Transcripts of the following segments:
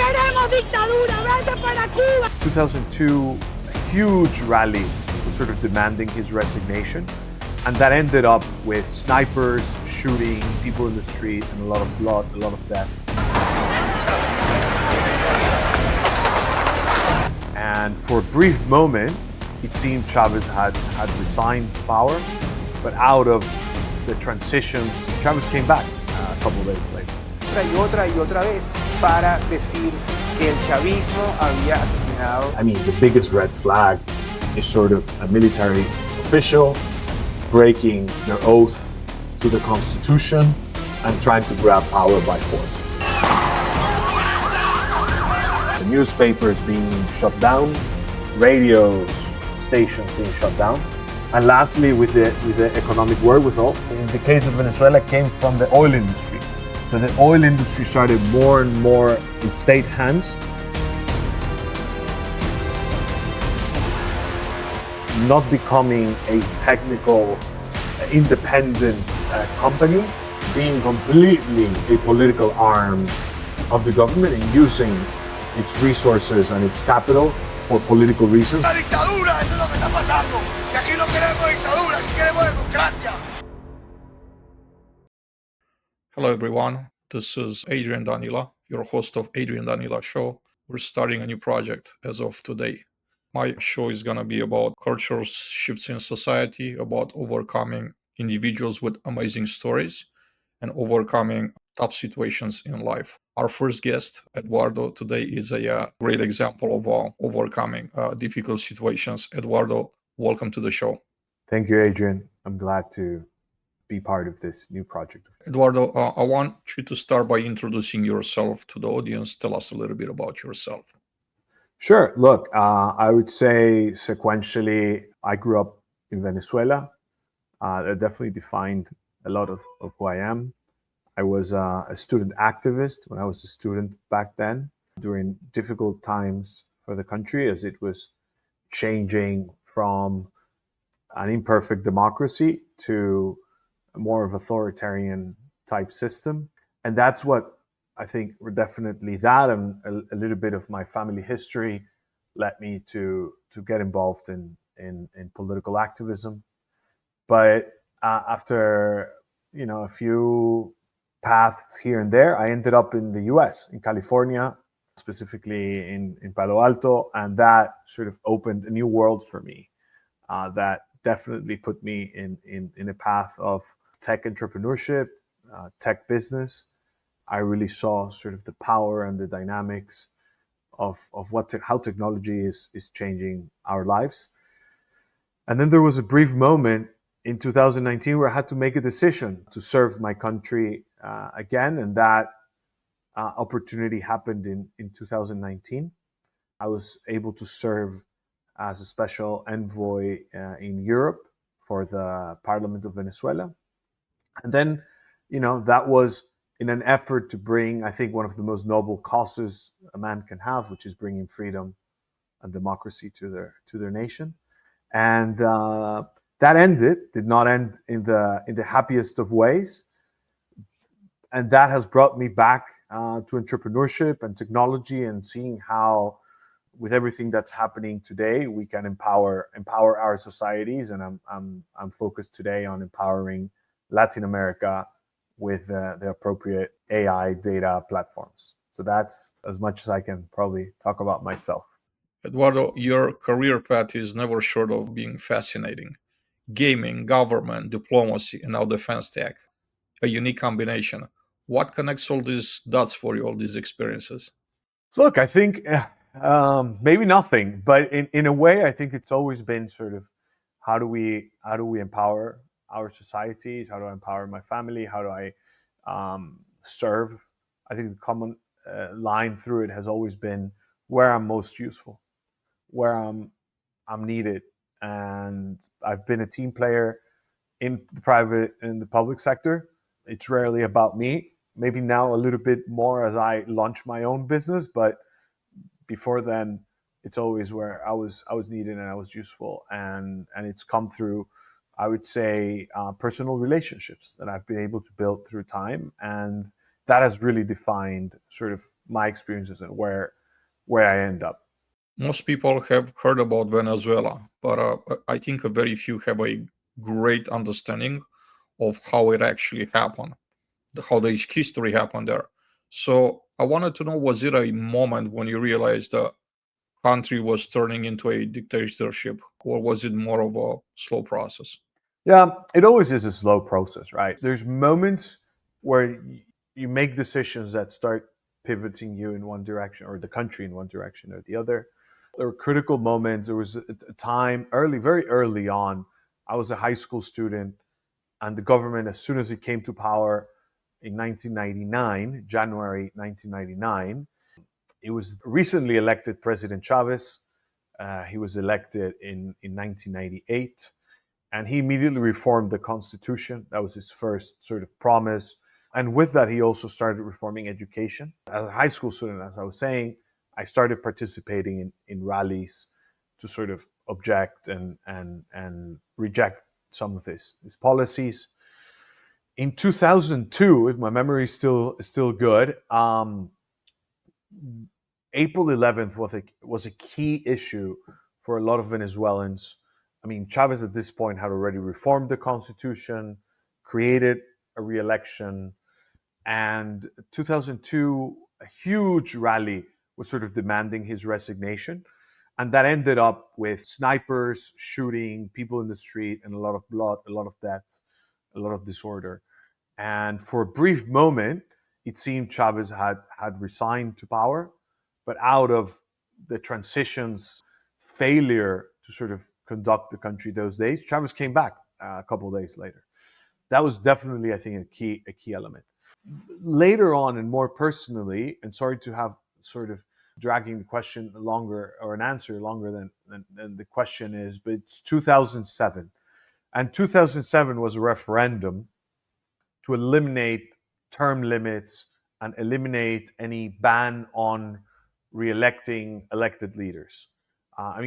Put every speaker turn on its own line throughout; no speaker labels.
queremos dictadura, vete para Cuba.
2002, a huge rally was sort of demanding his resignation. And that ended up with snipers shooting people in the street and a lot of blood, a lot of deaths. And for a brief moment, it seemed Chavez had resigned power, but out of the transitions, Chavez came back a couple of days later.
Y otra vez para decir que el chavismo había asesinado.
I mean, the biggest red flag is sort of a military official breaking their oath to the Constitution and trying to grab power by force. The newspapers being shut down, radio stations being shut down, and lastly, with the economic wherewithal, in the case of Venezuela, came from the oil industry. So the oil industry started more and more in state hands. Not becoming a technical, independent company, being completely a political arm of the government and using its resources and its capital for political reasons.
La dictadura, eso es lo que está pasando. Que aquí no queremos dictadura, aquí queremos democracia.
Hello everyone, this is Adrian Danila, your host of Adrian Danila Show. We're starting a new project as of today. My show is going to be about cultural shifts in society, about overcoming individuals with amazing stories, and overcoming tough situations in life. Our first guest, Eduardo, today is a great example of overcoming difficult situations. Eduardo, welcome to the show.
Thank you, Adrian. I'm glad to be part of this new project.
Eduardo, I want you to start by introducing yourself to the audience. Tell us a little bit about yourself.
Sure. Look, I would say sequentially, I grew up in Venezuela. That definitely defined a lot of who I am. I was a student activist when I was a student back then, during difficult times for the country as it was changing from an imperfect democracy to a more of authoritarian type system. And that's what I think definitely that and a little bit of my family history led me to get involved in political activism. But after a few paths here and there, I ended up in the U.S. in California, specifically in Palo Alto, and that sort of opened a new world for me. That definitely put me in a path of tech entrepreneurship, tech business. I really saw sort of the power and the dynamics of how technology is changing our lives. And then there was a brief moment in 2019 where I had to make a decision to serve my country again, and that opportunity happened in 2019. I was able to serve as a special envoy in Europe for the Parliament of Venezuela. And then, that was in an effort to bring, I think, one of the most noble causes a man can have, which is bringing freedom and democracy to their nation. And that did not end in the happiest of ways. And that has brought me back to entrepreneurship and technology and seeing how, with everything that's happening today, we can empower our societies. And I'm focused today on empowering Latin America with the appropriate AI data platforms. So that's as much as I can probably talk about myself.
Eduardo, your career path is never short of being fascinating. Gaming, government, diplomacy, and now defense tech. A unique combination. What connects all these dots for you, all these experiences?
Look, I think maybe nothing, but in a way, I think it's always been sort of how do we empower our societies? How do I empower my family? How do I serve? I think the common line through it has always been where I'm most useful, where I'm needed. And I've been a team player in the public sector. It's rarely about me. Maybe now a little bit more as I launch my own business, but before then, it's always where I was needed and I was useful, and it's come through, I would say, personal relationships that I've been able to build through time, and that has really defined sort of my experiences and where I end up.
Most people have heard about Venezuela, but I think very few have a great understanding of how it actually happened, how the history happened there. So I wanted to know, was it a moment when you realized the country was turning into a dictatorship, or was it more of a slow process?
Yeah, it always is a slow process, right? There's moments where you make decisions that start pivoting you in one direction or the country in one direction or the other. There were critical moments. There was a time very early on. I was a high school student, and the government, as soon as it came to power in 1999, January 1999, it was recently elected President Chavez. He was elected in 1998, and he immediately reformed the constitution. That was his first sort of promise. And with that, he also started reforming education. As a high school student, as I was saying, I started participating in rallies to sort of object and reject some of his policies. In 2002, if my memory is still good, April 11th was a key issue for a lot of Venezuelans. I mean, Chavez at this point had already reformed the constitution, created a re-election, and 2002, a huge rally was sort of demanding his resignation. And that ended up with snipers shooting people in the street and a lot of blood, a lot of deaths, a lot of disorder. And for a brief moment, it seemed Chavez had resigned to power, but out of the transition's failure to sort of conduct the country those days, Chavez came back a couple of days later. That was definitely, I think, a key element. Later on, and more personally, and sorry to have sort of dragging the question longer or an answer longer than the question is, but it's 2007. And 2007 was a referendum to eliminate term limits and eliminate any ban on re-electing elected leaders. I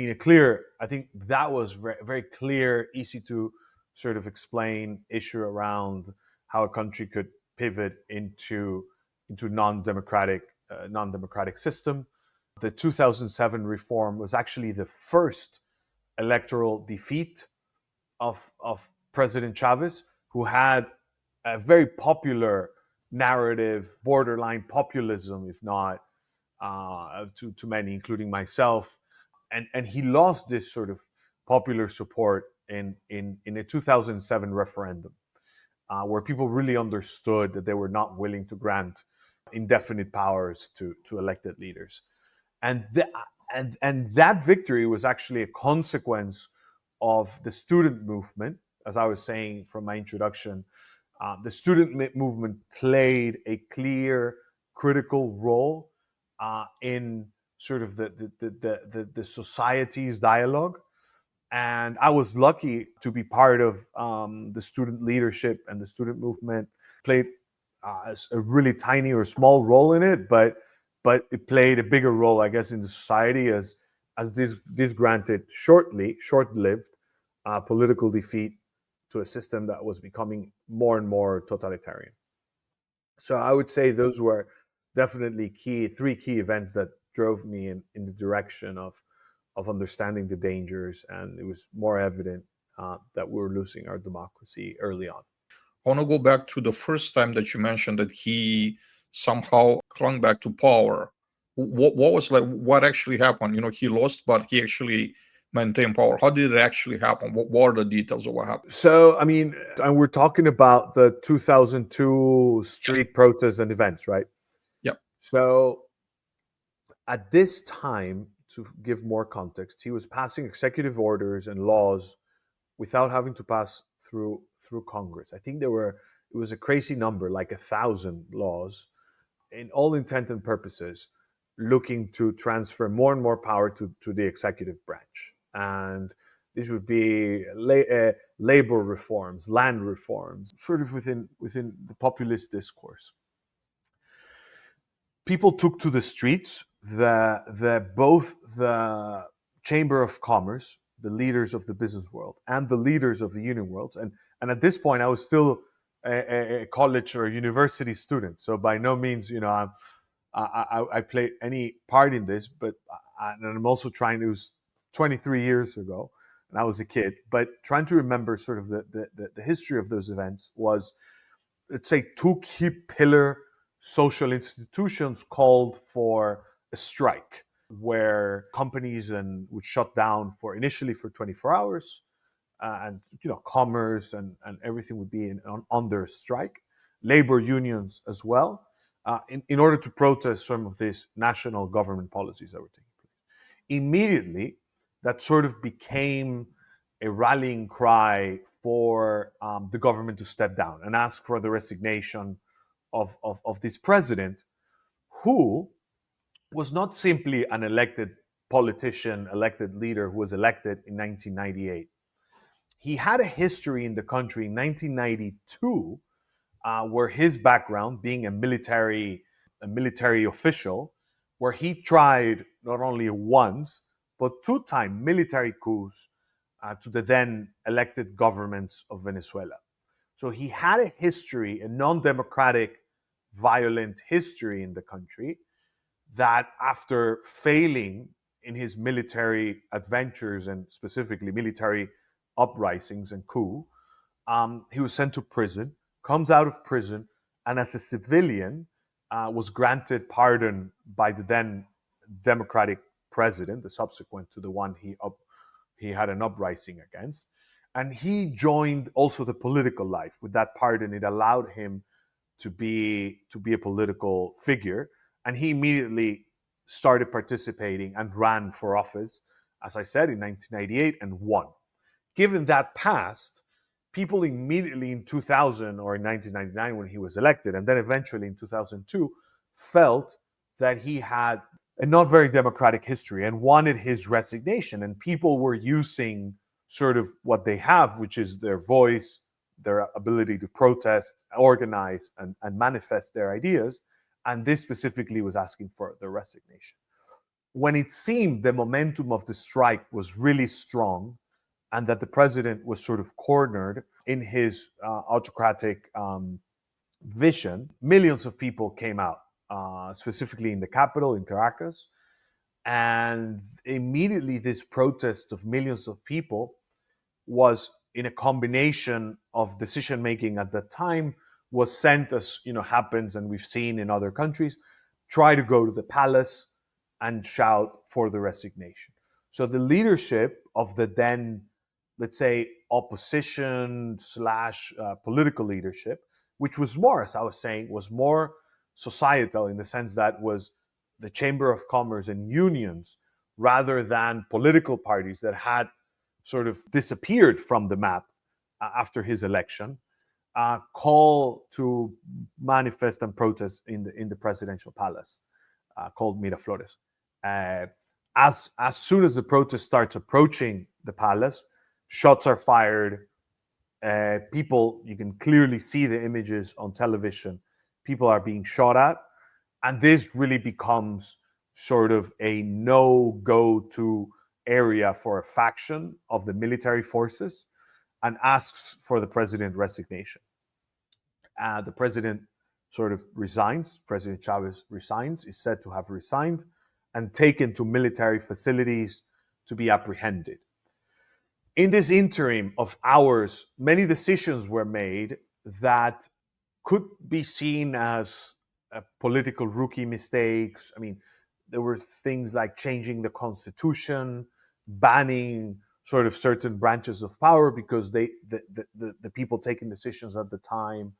think that was very clear, easy to sort of explain issue around how a country could pivot into non-democratic system. The 2007 reform was actually the first electoral defeat of President Chavez, who had a very popular narrative, borderline populism, if not to many, including myself, and he lost this sort of popular support in a 2007 referendum, where people really understood that they were not willing to grant indefinite powers to elected leaders, and that victory was actually a consequence of the student movement. As I was saying from my introduction, the student movement played a clear, critical role in sort of the society's dialogue. And I was lucky to be part of the student leadership and the student movement. Played a really tiny or small role in it, but it played a bigger role, I guess, in the society as this granted short-lived political defeat to a system that was becoming more and more totalitarian. So I would say those were definitely three key events that drove me in the direction of understanding the dangers, and it was more evident that we were losing our democracy early on.
I want to go back to the first time that you mentioned that he somehow clung back to power. What actually happened? He lost, but he actually maintained power. How did it actually happen? What were the details of what happened?
So, I mean, and we're talking about the 2002 street protests and events, right?
Yep.
So, at this time, to give more context, he was passing executive orders and laws without having to pass through Congress. I think it was a crazy number, like 1,000 laws, in all intent and purposes, looking to transfer more and more power to the executive branch. And this would be labor reforms, land reforms, sort of within the populist discourse. People took to the streets. Both the Chamber of Commerce, the leaders of the business world, and the leaders of the union world, and at this point, I was still a college or university student, so by no means, I played any part in this, but and I'm also trying to. It was 23 years ago, and I was a kid. But trying to remember sort of the history of those events was, let's say, two key pillar social institutions called for a strike, where companies would shut down for initially for 24 hours, and commerce and everything would be under strike. Labor unions as well, in order to protest some of these national government policies that were taking place. Immediately, that sort of became a rallying cry for the government to step down and ask for the resignation of this president, who was not simply an elected politician, elected leader who was elected in 1998. He had a history in the country in 1992, where his background, being a military official, where he tried not only once but 2 times military coups to the then elected governments of Venezuela. So he had a history, a non-democratic, violent history in the country, that after failing in his military adventures and specifically military uprisings and coup, he was sent to prison, comes out of prison, and as a civilian was granted pardon by the then democratic president, the subsequent to the one he had an uprising against. And he joined also the political life. With that pardon, it allowed him to be a political figure. And he immediately started participating and ran for office, as I said, in 1998 and won. Given that past, people immediately in 2000 or in 1999 when he was elected, and then eventually in 2002, felt that he had a not very democratic history and wanted his resignation. And people were using sort of what they have, which is their voice, their ability to protest, organize, and manifest their ideas. And this specifically was asking for the resignation. When it seemed the momentum of the strike was really strong and that the president was sort of cornered in his autocratic vision, millions of people came out, specifically in the capital, in Caracas. And immediately this protest of millions of people was in a combination of decision making at the time, was sent, as happens and we've seen in other countries, try to go to the palace and shout for the resignation. So the leadership of the then, let's say, opposition / political leadership, which was more, as I was saying, was more societal in the sense that was the Chamber of Commerce and unions rather than political parties that had sort of disappeared from the map after his election, call to manifest and protest in the presidential palace, called Miraflores. As soon as the protest starts approaching the palace, shots are fired. People, you can clearly see the images on television. People are being shot at, and this really becomes sort of a no-go-to area for a faction of the military forces, and asks for the president resignation. The president sort of resigns. President Chávez resigns, is said to have resigned, and taken to military facilities to be apprehended. In this interim of hours, many decisions were made that could be seen as political rookie mistakes. I mean, there were things like changing the constitution, banning sort of certain branches of power because the people taking decisions at the time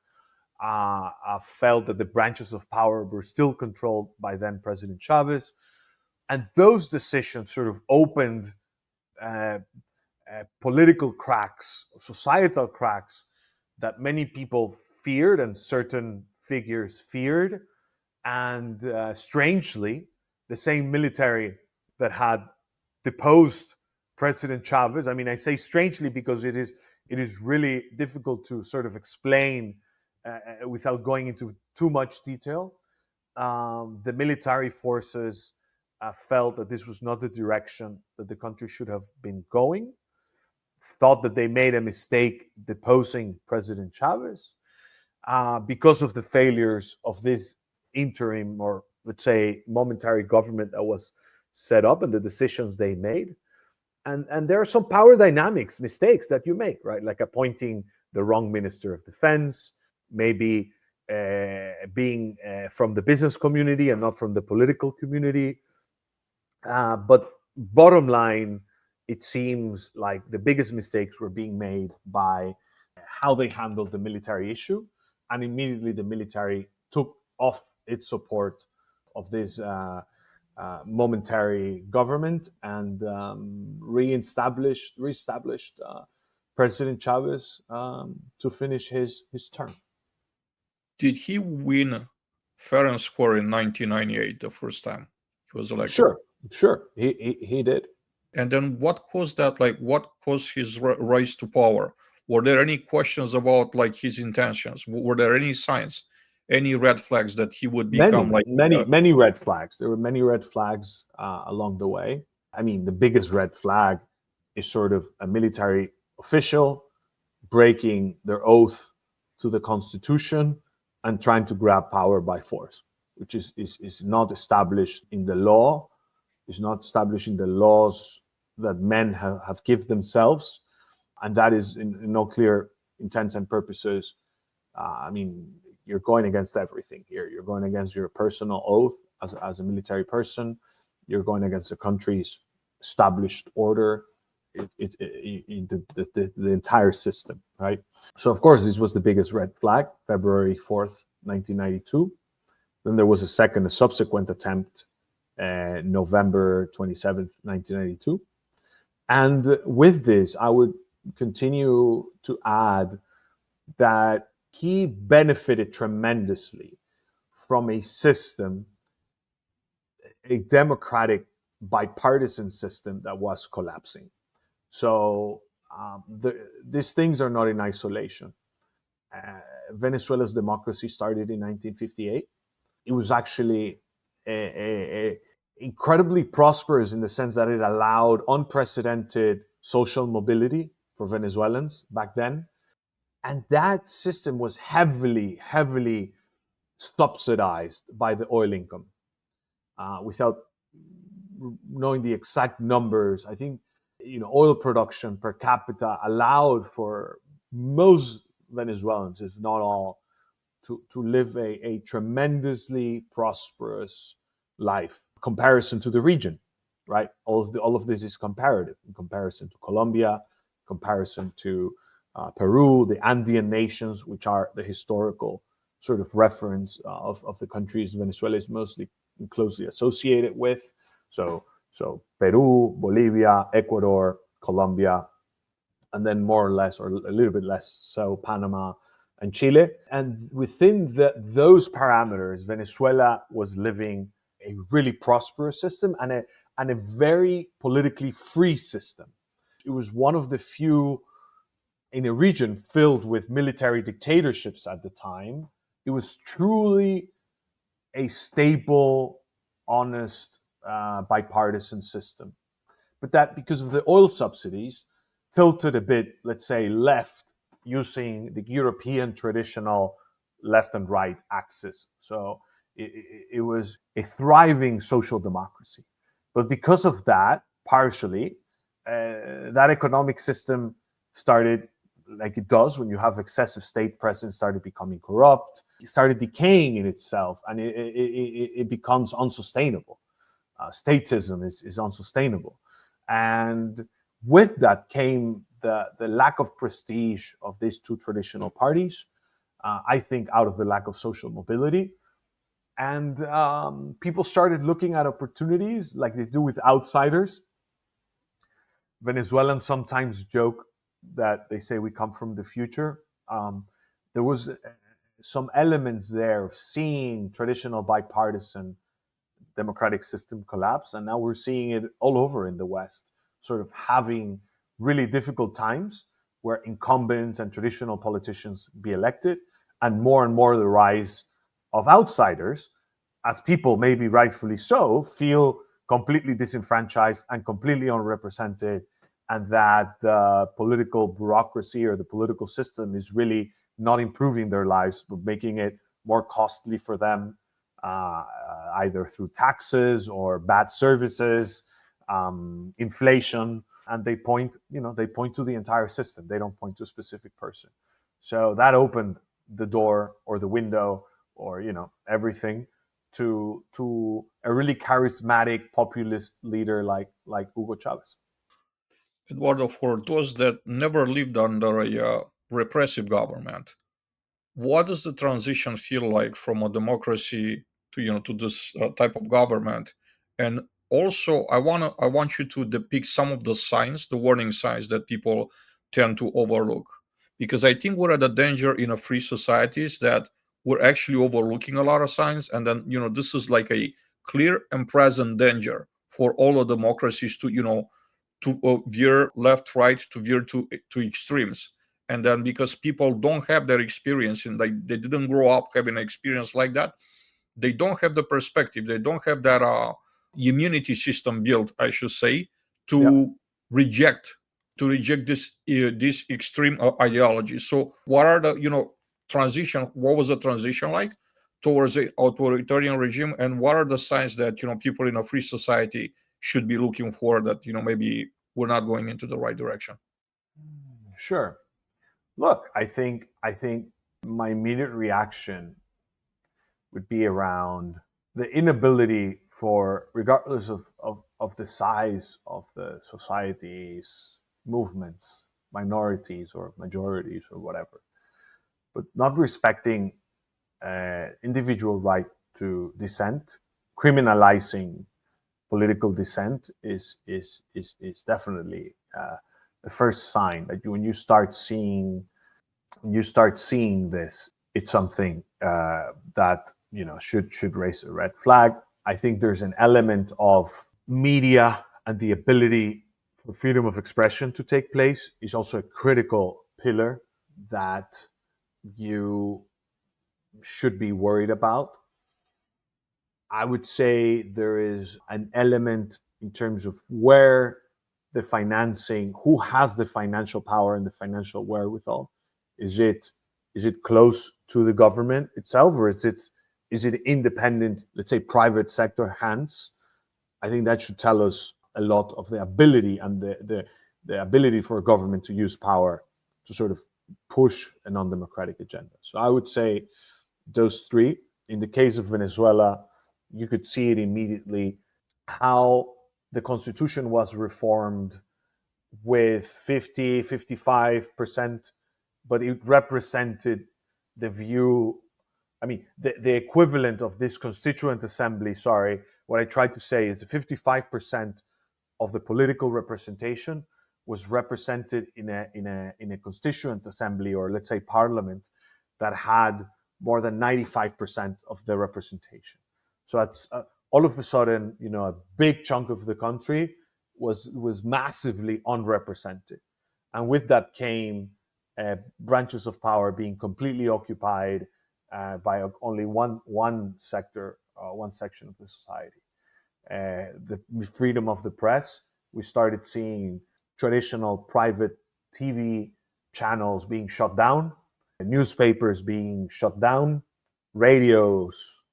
felt that the branches of power were still controlled by then President Chávez. And those decisions sort of opened political cracks, societal cracks that many people feared and certain figures feared. And strangely, the same military that had deposed President Chávez, I mean, I say strangely because it is really difficult to sort of explain without going into too much detail. The military forces felt that this was not the direction that the country should have been going, thought that they made a mistake deposing President Chávez because of the failures of this interim, or let's say, momentary government that was set up and the decisions they made. And there are some power dynamics mistakes that you make, right? Like appointing the wrong minister of defense, maybe being from the business community and not from the political community. But bottom line, it seems like the biggest mistakes were being made by how they handled the military issue. And immediately the military took off its support of this momentary government and reestablished President Chavez to finish his term.
Did he win fair and square in 1998, the first time he was elected?
Sure, he did.
And then what caused that? Like, what caused his rise to power? Were there any questions about like his intentions? Were there any signs, any red flags that he would become
many red flags? There were many red flags along the way. I mean, the biggest red flag is sort of a military official breaking their oath to the Constitution and trying to grab power by force, which is not established in the law, is not established in the laws that men have given themselves. And that is in no clear intents and purposes. I mean, you're going against everything here. You're going against your personal oath as a military person. You're going against the country's established order, the entire system, right? So, of course, this was the biggest red flag, February 4th, 1992. Then there was a subsequent attempt, November 27th, 1992. And with this, I would continue to add that he benefited tremendously from a system, a democratic bipartisan system that was collapsing. So these things are not in isolation. Venezuela's democracy started in 1958. It was actually incredibly prosperous in the sense that it allowed unprecedented social mobility for Venezuelans back then. And that system was heavily subsidized by the oil income. Without knowing the exact numbers, I think oil production per capita allowed for most Venezuelans, if not all, to live a tremendously prosperous life. Comparison to the region, right? All of this is comparative in comparison to Colombia, comparison to Peru, the Andean nations, which are the historical sort of reference of the countries Venezuela is mostly closely associated with. So Peru, Bolivia, Ecuador, Colombia, and then more or less, or a little bit less, so Panama and Chile. And within those parameters, Venezuela was living a really prosperous system and a very politically free system. It was one of the few in a region filled with military dictatorships at the time. It was truly a stable, honest, bipartisan system. But that, because of the oil subsidies, tilted a bit, let's say, left, using the European traditional left and right axis. So it was a thriving social democracy. But because of that, partially, that economic system started, like it does when you have excessive state presence, started becoming corrupt. It started decaying in itself, and it becomes unsustainable. Statism is unsustainable. And with that came the lack of prestige of these two traditional parties, I think out of the lack of social mobility. And people started looking at opportunities like they do with outsiders. Venezuelans sometimes joke that they say we come from the future. There was some elements there of seeing traditional bipartisan democratic system collapse, and now we're seeing it all over in the West, sort of having really difficult times where incumbents and traditional politicians be elected, and more the rise of outsiders, as people, maybe rightfully so, feel completely disenfranchised and completely unrepresented, and that the political bureaucracy or the political system is really not improving their lives, but making it more costly for them, either through taxes or bad services, inflation, and they point to the entire system. They don't point to a specific person. So that opened the door or the window or everything to a really charismatic populist leader like Hugo Chavez.
Eduardo, for those that never lived under a repressive government, what does the transition feel like from a democracy to this type of government? And also, I want you to depict some of the signs, the warning signs that people tend to overlook, because I think we're at a danger in a free societies that we're actually overlooking a lot of signs, and then this is like a clear and present danger for all the democracies to veer left, right, to veer to extremes. And then because people don't have that experience and they didn't grow up having an experience like that, they don't have the perspective, they don't have that immunity system built, I should say, to
Yep.
reject this extreme ideology. So what are the transition, what was the transition like towards the authoritarian regime, and what are the signs that people in a free society should be looking for, that maybe we're not going into the right direction?
Sure. Look, I think my immediate reaction would be around the inability for, regardless of the size of the societies, movements, minorities or majorities or whatever, but not respecting individual right to dissent, criminalizing political dissent is definitely the first sign that when you start seeing this, it's something that should raise a red flag. I think there's an element of media and the ability for freedom of expression to take place is also a critical pillar that you should be worried about. I would say there is an element in terms of where the financing, who has the financial power and the financial wherewithal. Is it close to the government itself, or is it independent, let's say private sector hands? I think that should tell us a lot of the ability and the ability for a government to use power to sort of push an undemocratic agenda. So I would say those three. In the case of Venezuela, you could see it immediately how the constitution was reformed with 55%, but it represented the view. I mean, the equivalent of this constituent assembly, sorry, what I tried to say is 55% of the political representation was represented in a constituent assembly, or let's say parliament, that had more than 95% of the representation. So that's all of a sudden, a big chunk of the country was massively unrepresented, and with that came branches of power being completely occupied by only one sector, one section of the society. The freedom of the press. We started seeing traditional private TV channels being shut down, newspapers being shut down, radio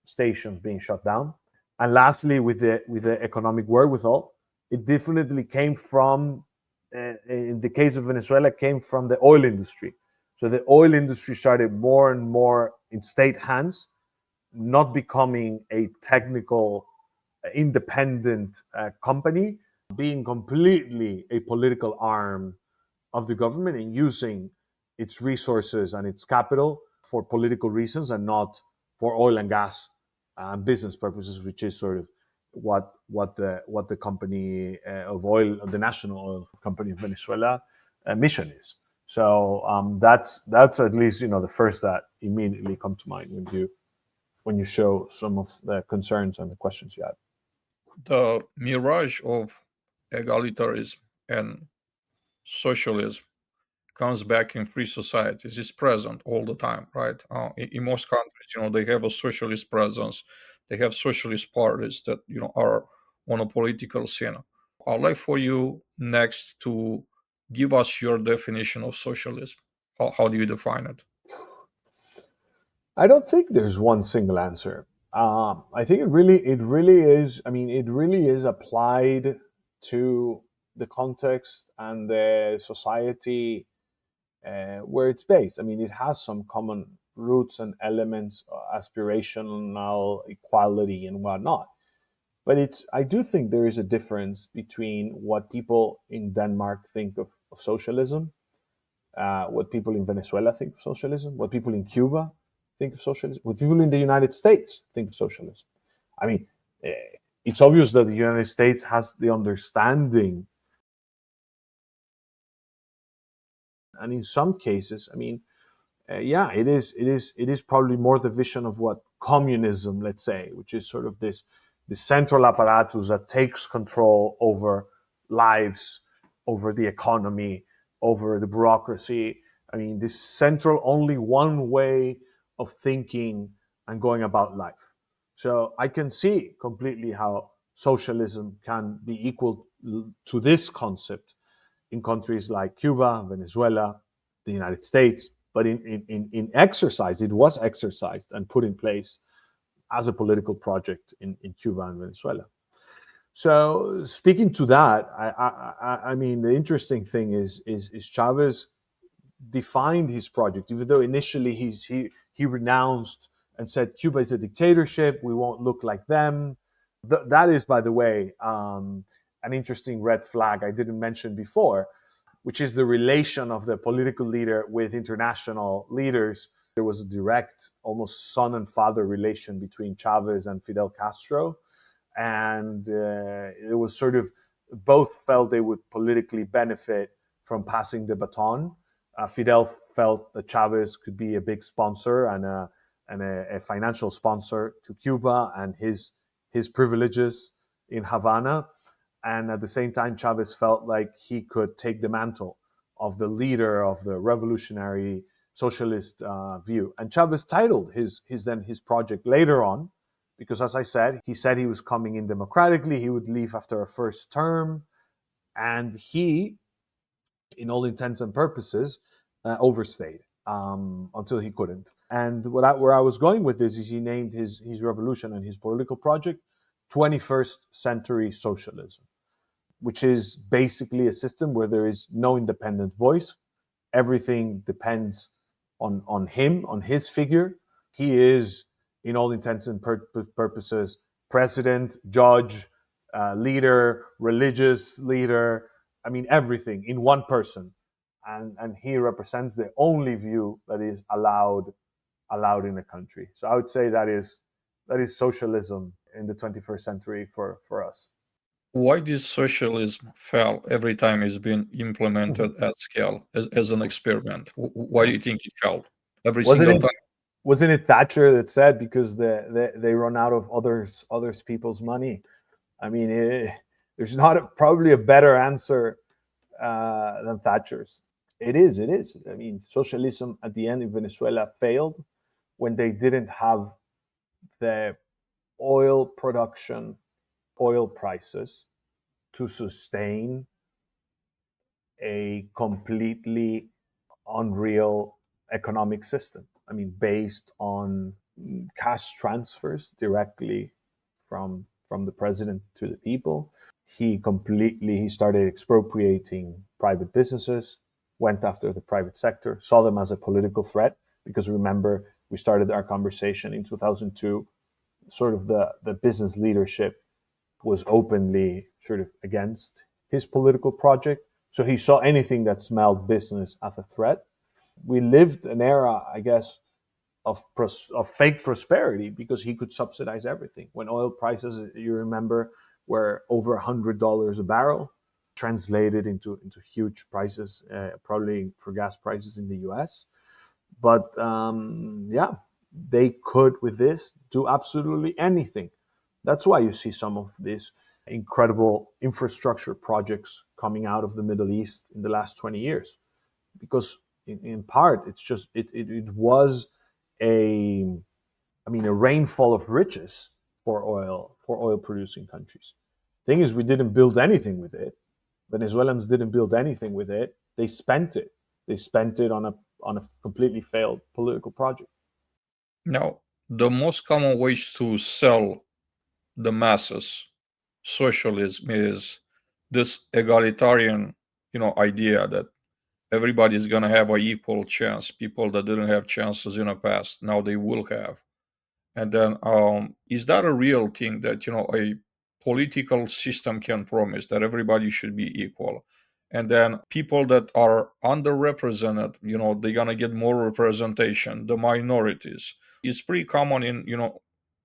stations being shut down, and lastly, with the economic wherewithal, it definitely came from, in the case of Venezuela, came from the oil industry. So the oil industry started more and more in state hands, not becoming a technical, independent company, being completely a political arm of the government and using its resources and its capital for political reasons and not for oil and gas business purposes, which is sort of what the company of oil, the national oil company of Venezuela, mission is. So that's at least the first that immediately come to mind when you show some of the concerns and the questions you had.
The mirage of egalitarianism and socialism comes back in free societies. It's present all the time, right? In most countries, they have a socialist presence. They have socialist parties that are on a political scene. I'd like for you next to give us your definition of socialism. How do you define it?
I don't think there's one single answer. I think it really is. I mean, it really is applied to the context and the society where it's based. I mean, it has some common roots and elements, aspirational equality and whatnot. But I do think there is a difference between what people in Denmark think of socialism, what people in Venezuela think of socialism, what people in Cuba think of socialism, what people in the United States think of socialism. I mean, it's obvious that the United States has the understanding, and in some cases, I mean, yeah, it is probably more the vision of what communism, let's say, which is sort of this central apparatus that takes control over lives, over the economy, over the bureaucracy. I mean, this central, only one way of thinking and going about life. So I can see completely how socialism can be equal to this concept in countries like Cuba, Venezuela, the United States. But in exercise, it was exercised and put in place as a political project in Cuba and Venezuela. So speaking to that, I mean, the interesting thing is Chavez defined his project, even though initially he renounced and said Cuba is a dictatorship, we won't look like them. That is, by the way, an interesting red flag I didn't mention before, which is the relation of the political leader with international leaders. There was a direct, almost son and father relation between Chavez and Fidel Castro. And it was sort of, both felt they would politically benefit from passing the baton. Fidel felt that Chavez could be a big sponsor and a financial sponsor to Cuba and his privileges in Havana. And at the same time, Chavez felt like he could take the mantle of the leader of the revolutionary socialist view. And Chavez titled his project later on, because as I said, he said he was coming in democratically, he would leave after a first term, and he, in all intents and purposes, overstayed until he couldn't. And where I was going with this is he named his revolution and his political project 21st Century Socialism, which is basically a system where there is no independent voice. Everything depends on him, on his figure. He is, in all intents and purposes, president, judge, leader, religious leader. I mean, everything in one person. And he represents the only view that is allowed in the country. So I would say that is socialism in the 21st century for us.
Why does socialism fail every time it's been implemented at scale as an experiment? Why do you think it failed every single time?
Wasn't it Thatcher that said because they run out of others people's money? I mean, there's not probably a better answer than Thatcher's. It is. I mean, socialism at the end in Venezuela failed when they didn't have the oil production, oil prices to sustain a completely unreal economic system. I mean, based on cash transfers directly from the president to the people. He started expropriating private businesses, went after the private sector, saw them as a political threat, because remember, we started our conversation in 2002, sort of the business leadership was openly sort of against his political project. So he saw anything that smelled business as a threat. We lived an era, I guess, of fake prosperity because he could subsidize everything. When oil prices, you remember, were over $100 a barrel, translated into huge prices, probably for gas prices in the US. But yeah, they could, with this, do absolutely anything. That's why you see some of these incredible infrastructure projects coming out of the Middle East in the last 20 years. Because in part, it's just, it was a rainfall of riches for oil producing countries. Thing is, we didn't build anything with it. Venezuelans didn't build anything with it. They spent it. They spent it on a completely failed political project.
Now, the most common ways to sell the masses socialism is this egalitarian, idea that everybody's going to have an equal chance. People that didn't have chances in the past, now they will have. And then, is that a real thing that, a political system can promise that everybody should be equal? And then people that are underrepresented, they're going to get more representation, the minorities. It's pretty common in,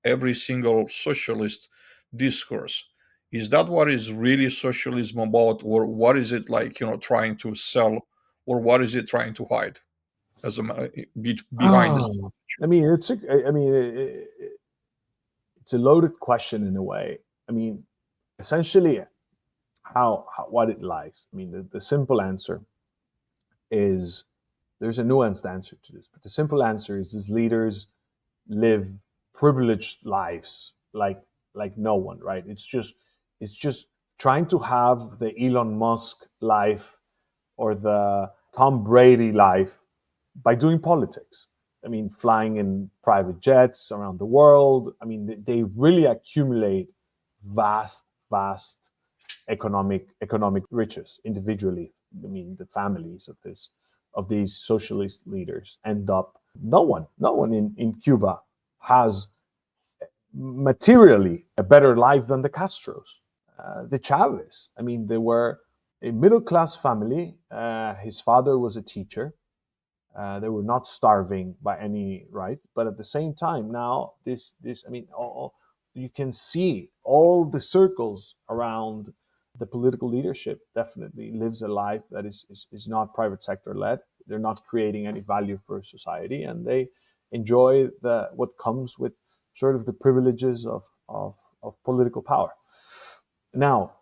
every single socialist discourse. Is that what is really socialism about, or what is it like, trying to sell, or what is it trying to hide as behind this?
Oh, I mean, it's a loaded question in a way. I mean, essentially, what it lies. I mean, the simple answer is there's a nuanced answer to this, but the simple answer is these leaders live privileged lives like no one, right? It's just trying to have the Elon Musk life or the Tom Brady life by doing politics. I mean, flying in private jets around the world. I mean, they really accumulate vast economic riches individually. I mean, the families of these socialist leaders end up. No one in Cuba has materially a better life than the Castros, the Chavez. I mean, they were a middle class family. His father was a teacher. They were not starving by any right, but at the same time, now this I mean, you can see all the circles around the political leadership definitely lives a life that is not private sector led. They're not creating any value for society, and they enjoy what comes with sort of the privileges of political power. Now,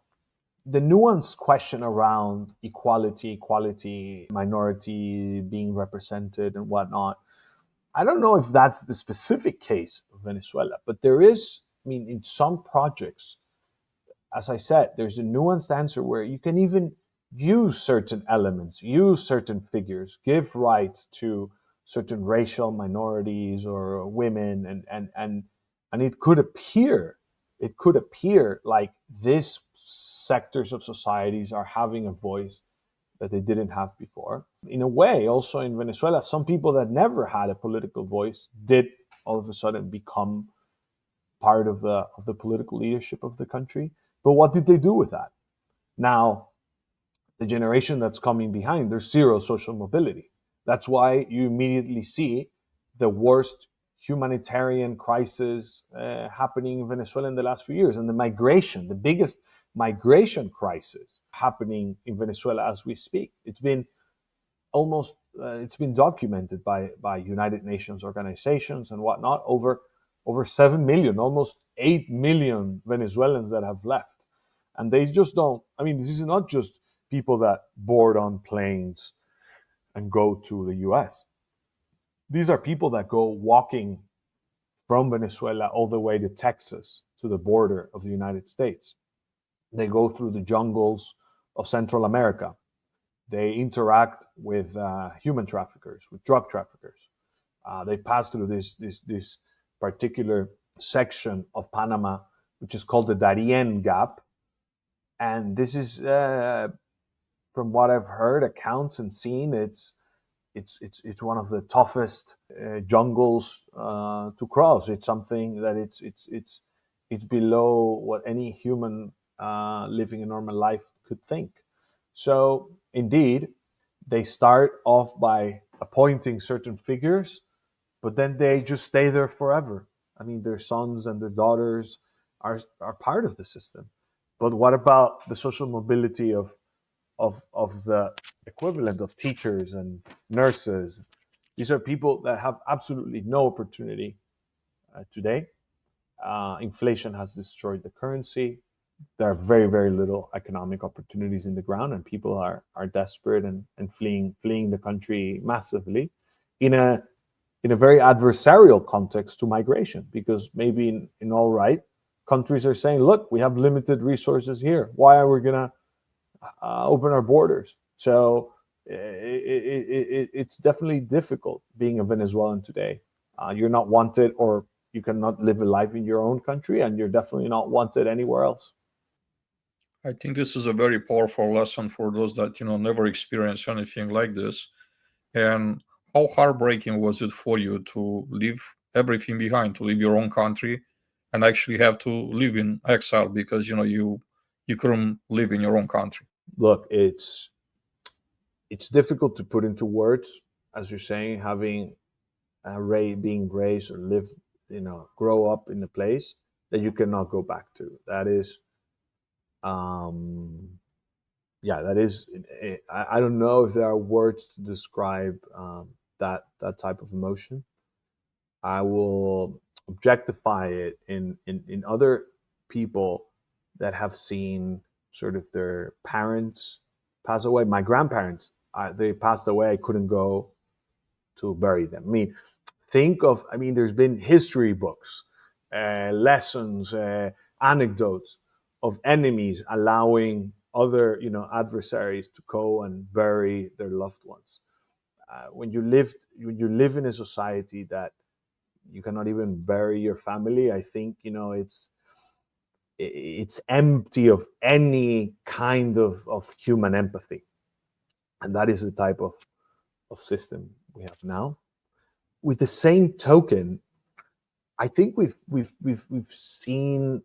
the nuanced question around equality, minority being represented and whatnot, I don't know if that's the specific case of Venezuela, but there is, I mean, in some projects, as I said, there's a nuanced answer where you can even use certain elements, use certain figures, give rights to certain racial minorities or women, and it could appear like these sectors of societies are having a voice that they didn't have before. In a way, also in Venezuela, some people that never had a political voice did all of a sudden become part of the political leadership of the country. But what did they do with that? Now, the generation that's coming behind, there's zero social mobility. That's why you immediately see the worst humanitarian crisis happening in Venezuela in the last few years, and the biggest migration crisis happening in Venezuela as we speak. It's been documented by United Nations organizations and whatnot, over 7 million, almost 8 million Venezuelans that have left. And they just don't, I mean, this is not just people that board on planes and go to the US. These are people that go walking from Venezuela all the way to Texas, to the border of the United States. They go through the jungles of Central America. They interact with human traffickers, with drug traffickers. They pass through this particular section of Panama, which is called the Darien Gap. And this is, from what I've heard, accounts and seen, it's one of the toughest jungles to cross. It's something that it's below what any human living a normal life could think. So indeed, they start off by appointing certain figures, but then they just stay there forever. I mean, their sons and their daughters are part of the system. But what about the social mobility of the equivalent of teachers and nurses? These are people that have absolutely no opportunity today. Inflation has destroyed the currency. There are very, very little economic opportunities in the ground, and people are desperate and fleeing the country massively in a very adversarial context to migration, because maybe in all right, countries are saying, look, we have limited resources here. Why are we going to open our borders? So it's definitely difficult being a Venezuelan today. You're not wanted, or you cannot live a life in your own country, and you're definitely not wanted anywhere else.
I think this is a very powerful lesson for those that never experienced anything like this. And how heartbreaking was it for you to leave everything behind, to leave your own country, and actually have to live in exile because you couldn't live in your own country?
Look, it's difficult to put into words, as you're saying, having being raised or live, grow up in a place that you cannot go back to. That is, that is. I don't know if there are words to describe that type of emotion. I will objectify it in other people that have seen sort of their parents pass away. My grandparents, they passed away. I couldn't go to bury them. There's been history books, lessons, anecdotes of enemies allowing other, adversaries to go and bury their loved ones. When you live in a society that you cannot even bury your family, I think it's empty of any kind of human empathy, and that is the type of system we have now. With the same token, I think we've seen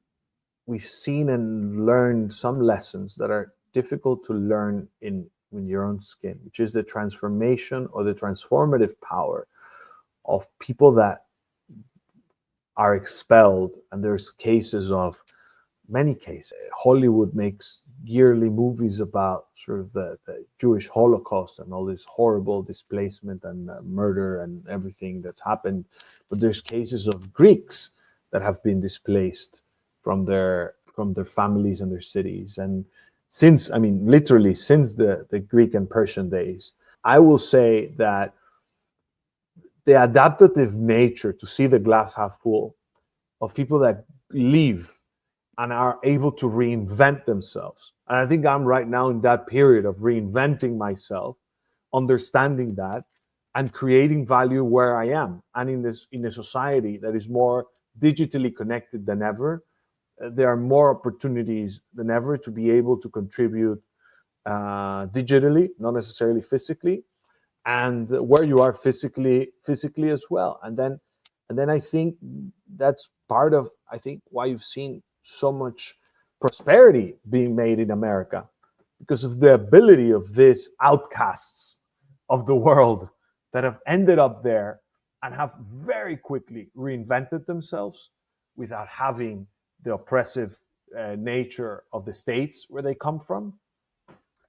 and learned some lessons that are difficult to learn in your own skin, which is the transformation or the transformative power of people that are expelled. And there's many cases. Hollywood makes yearly movies about sort of the Jewish Holocaust and all this horrible displacement and murder and everything that's happened. But there's cases of Greeks that have been displaced from their families and their cities. And literally since the Greek and Persian days, I will say that the adaptive nature to see the glass half full of people that leave and are able to reinvent themselves. And I think I'm right now in that period of reinventing myself, understanding that, and creating value where I am. And in a society that is more digitally connected than ever, there are more opportunities than ever to be able to contribute digitally, not necessarily physically, and where you are physically as well. And then I think that's part of why you've seen so much prosperity being made in America, because of the ability of these outcasts of the world that have ended up there and have very quickly reinvented themselves without having the oppressive nature of the states where they come from,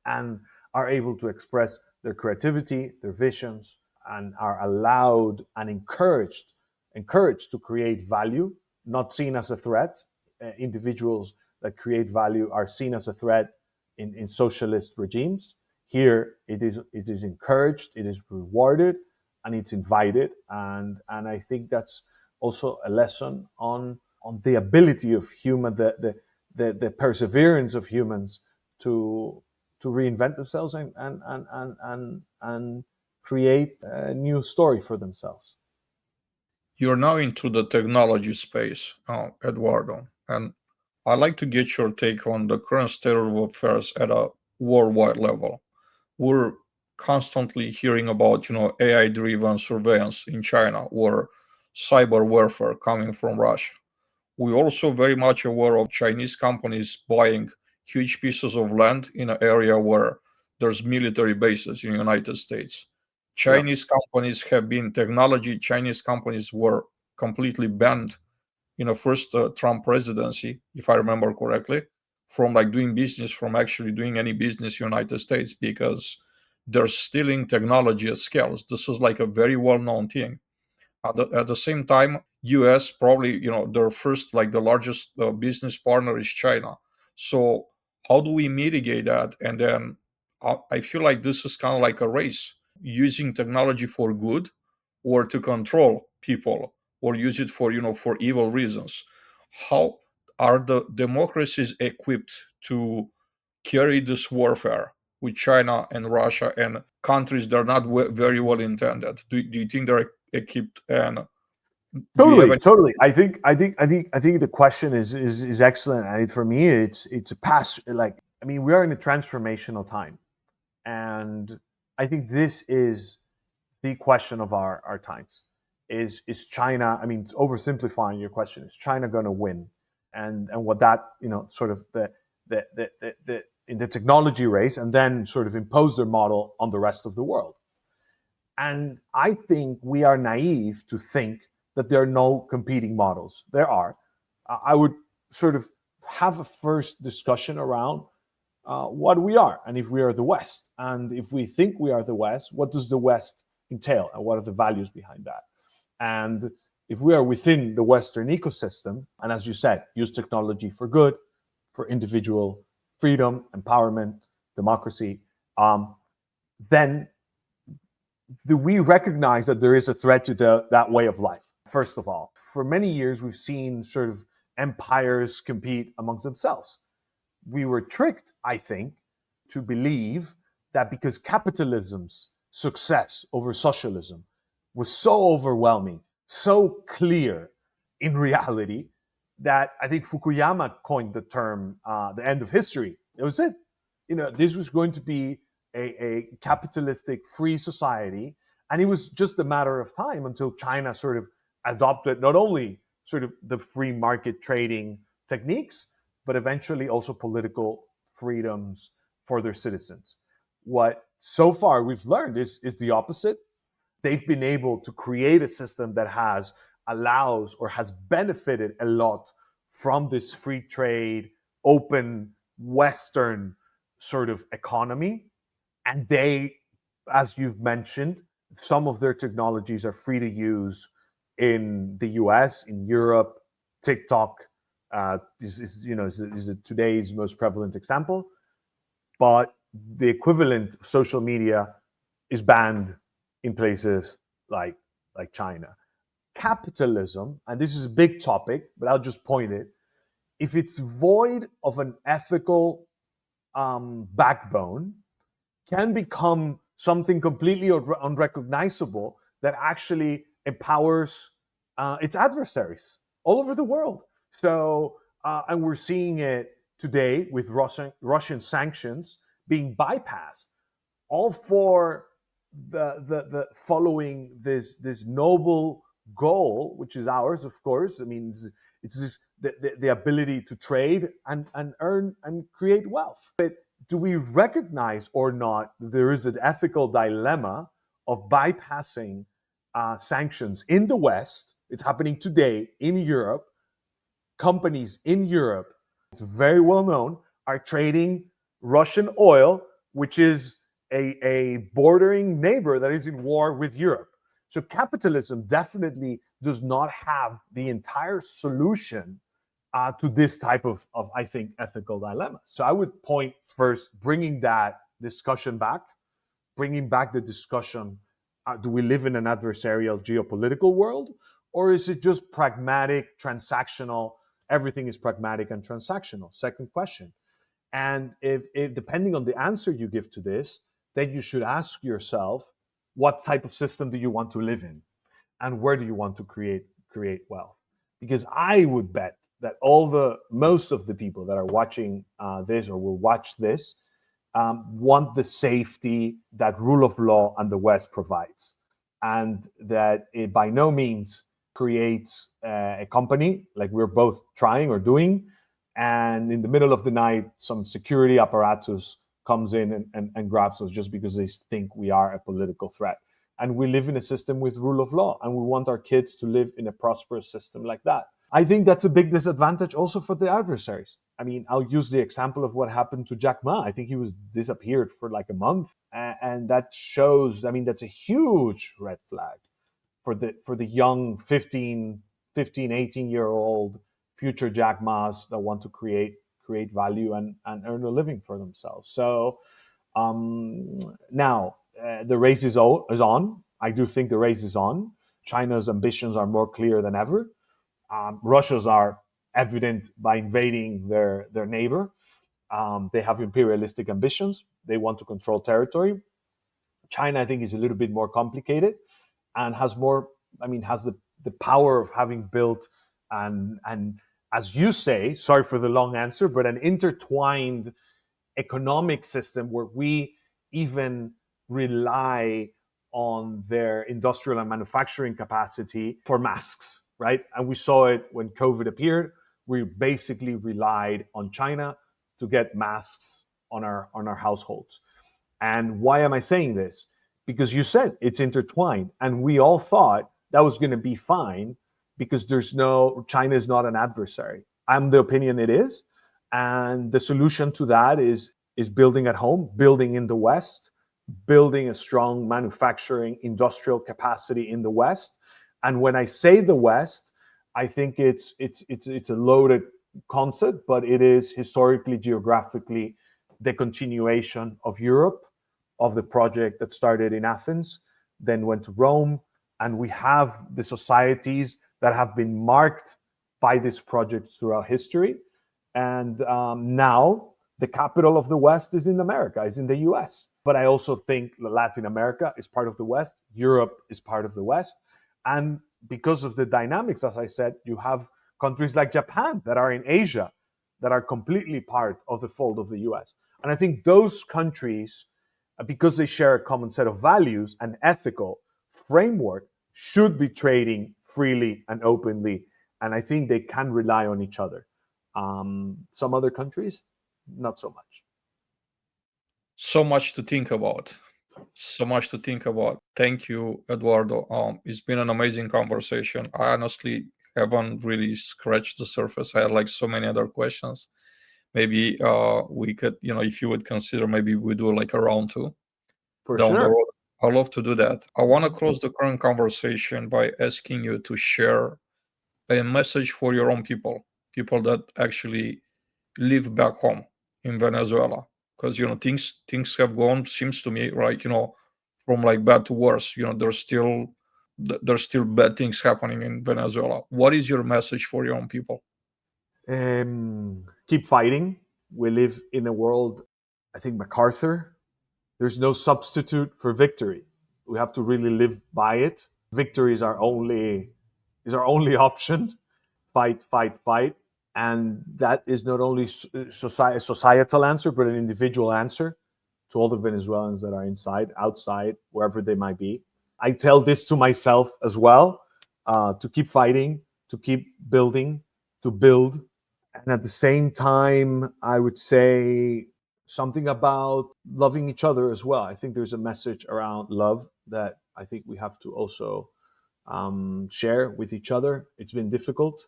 and are able to express their creativity, their visions, and are allowed and encouraged to create value, not seen as a threat. Individuals that create value are seen as a threat in socialist regimes. Here, it is encouraged, it is rewarded, and it's invited. And I think that's also a lesson on the ability of the perseverance of humans to reinvent themselves and create a new story for themselves.
You're now into the technology space, Eduardo, and I'd like to get your take on the current state of affairs at a worldwide level. We're constantly hearing about, AI-driven surveillance in China or cyber warfare coming from Russia. We're also very much aware of Chinese companies buying huge pieces of land in an area where there's military bases in the United States. Chinese companies have been Chinese companies were completely banned in the first Trump presidency, if I remember correctly, from actually doing any business in the United States because they're stealing technology at scales. This is like a very well-known thing. At the same time, US probably, their first, like the largest business partner is China. So how do we mitigate that? And then I feel like this is kind of like a race, using technology for good or to control people or use it for evil reasons. How are the democracies equipped to carry this warfare with China and Russia and countries that are not very well intended? Do you think they're equipped, and Do you have any?
Totally. I think the question is excellent. And for me, it's a pass. Like, I mean, we are in a transformational time, and I think this is the question of our times. Is China? I mean, it's oversimplifying your question. Is China going to win? And what that, sort of the in the technology race, and then sort of impose their model on the rest of the world. And I think we are naive to think that there are no competing models. There are. I would sort of have a first discussion around what we are, and if we are the West. And if we think we are the West, what does the West entail, and what are the values behind that? And if we are within the Western ecosystem, and as you said, use technology for good, for individual freedom, empowerment, democracy, then do we recognize that there is a threat to that way of life? First of all, for many years, we've seen sort of empires compete amongst themselves. We were tricked, I think, to believe that because capitalism's success over socialism was so overwhelming, so clear in reality, that I think Fukuyama coined the term the end of history. It was it. This was going to be a capitalistic free society, and it was just a matter of time until China sort of adopted not only sort of the free market trading techniques, but eventually also political freedoms for their citizens. What so far we've learned is the opposite. They've been able to create a system that allows or has benefited a lot from this free trade, open Western sort of economy. And they, as you've mentioned, some of their technologies are free to use in the US, in Europe. TikTok is today's most prevalent example. But the equivalent of social media is banned in places like China. Capitalism, and this is a big topic, but I'll just point it, if it's void of an ethical backbone, can become something completely unrecognizable that actually empowers its adversaries all over the world. So, and we're seeing it today with Russian sanctions being bypassed, all for the following this noble goal, which is ours, of course. I mean, it's this the ability to trade and earn and create wealth. But do we recognize or not there is an ethical dilemma of bypassing sanctions in the West? It's happening today in Europe. Companies in Europe, it's very well known, are trading Russian oil, which is a bordering neighbor that is in war with Europe. So capitalism definitely does not have the entire solution to this type of, I think, ethical dilemmas. So I would point first, bringing that discussion back, bringing back the discussion, do we live in an adversarial geopolitical world? Or is it just pragmatic, transactional? Everything is pragmatic and transactional. Second question. And if depending on the answer you give to this, then you should ask yourself, what type of system do you want to live in? And where do you want to create wealth? Because I would bet that most of the people that are watching this or will watch this want the safety that rule of law and the West provides. And that it by no means creates a company like we're both trying or doing, and in the middle of the night, some security apparatus comes in and grabs us just because they think we are a political threat. And we live in a system with rule of law, and we want our kids to live in a prosperous system like that. I think that's a big disadvantage also for the adversaries. I mean, I'll use the example of what happened to Jack Ma. I think he was disappeared for like a month. And that shows, I mean, that's a huge red flag for the young 15, 18-year-old future Jack Ma's that want to create value and earn a living for themselves. So now the race is on. I do think the race is on. China's ambitions are more clear than ever. Russia's are evident by invading their neighbor. They have imperialistic ambitions. They want to control territory. China, I think, is a little bit more complicated and has the the power of having built and as you say, sorry for the long answer, but an intertwined economic system where we even rely on their industrial and manufacturing capacity for masks, right? And we saw it when COVID appeared. We basically relied on China to get masks on our households. And why am I saying this? Because you said it's intertwined, and we all thought that was going to be fine because China is not an adversary. I'm the opinion it is. And the solution to that is building at home, building in the West, building a strong manufacturing industrial capacity in the West. And when I say the West, I think it's a loaded concept, but it is historically, geographically, the continuation of Europe, of the project that started in Athens, then went to Rome. And we have the societies that have been marked by this project throughout history. And now the capital of the West is in America, is in the US. But I also think Latin America is part of the West. Europe is part of the West. And because of the dynamics, as I said, you have countries like Japan that are in Asia that are completely part of the fold of the US. And I think those countries, because they share a common set of values and ethical framework, should be trading freely and openly. And I think they can rely on each other. Some other countries, not so much.
So much to think about. So much to think about. Thank you, Eduardo. It's been an amazing conversation. I honestly haven't really scratched the surface. I had like so many other questions. Maybe we could, if you would consider, maybe we do like a round two
For
down the
sure.
road. I'd love to do that. I want to close the current conversation by asking you to share a message for your own people that actually live back home in Venezuela. Because things have gone, seems to me, right, from like bad to worse. There's still bad things happening in Venezuela. What is your message for your own people?
Keep fighting. We live in a world, I think MacArthur, there's no substitute for victory. We have to really live by it. Victory is our only option. Fight, fight, fight. And that is not only a societal answer, but an individual answer to all the Venezuelans that are inside, outside, wherever they might be. I tell this to myself as well, to keep fighting, to keep building, to build. And at the same time, I would say something about loving each other as well. I think there's a message around love that I think we have to also share with each other. It's been difficult.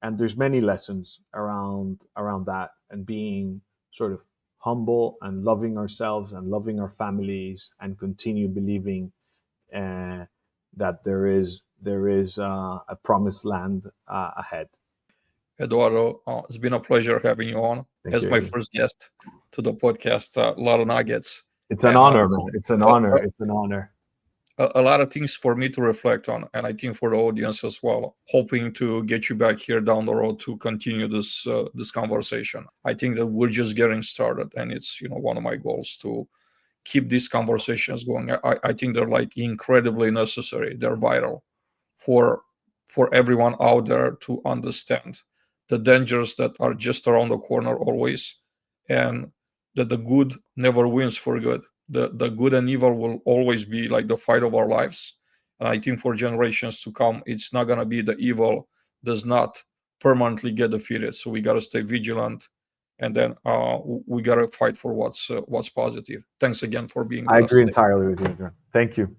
And there's many lessons around that, and being sort of humble and loving ourselves and loving our families, and continue believing that there is a promised land ahead.
Eduardo, it's been a pleasure having you on as my first guest to the podcast. A lot of nuggets.
It's an honor, man. It's an honor. It's an honor.
A lot of things for me to reflect on, and I think for the audience as well. Hoping to get you back here down the road to continue this conversation. I think that we're just getting started, and it's one of my goals to keep these conversations going. I think they're like incredibly necessary. They're vital for everyone out there to understand the dangers that are just around the corner always, and that the good never wins for good. The good and evil will always be like the fight of our lives. And I think for generations to come, it's not going to be the evil does not permanently get defeated. So we got to stay vigilant, and then we got to fight for what's positive. Thanks again for being with us.
I agree entirely with you, Adrian. Thank you.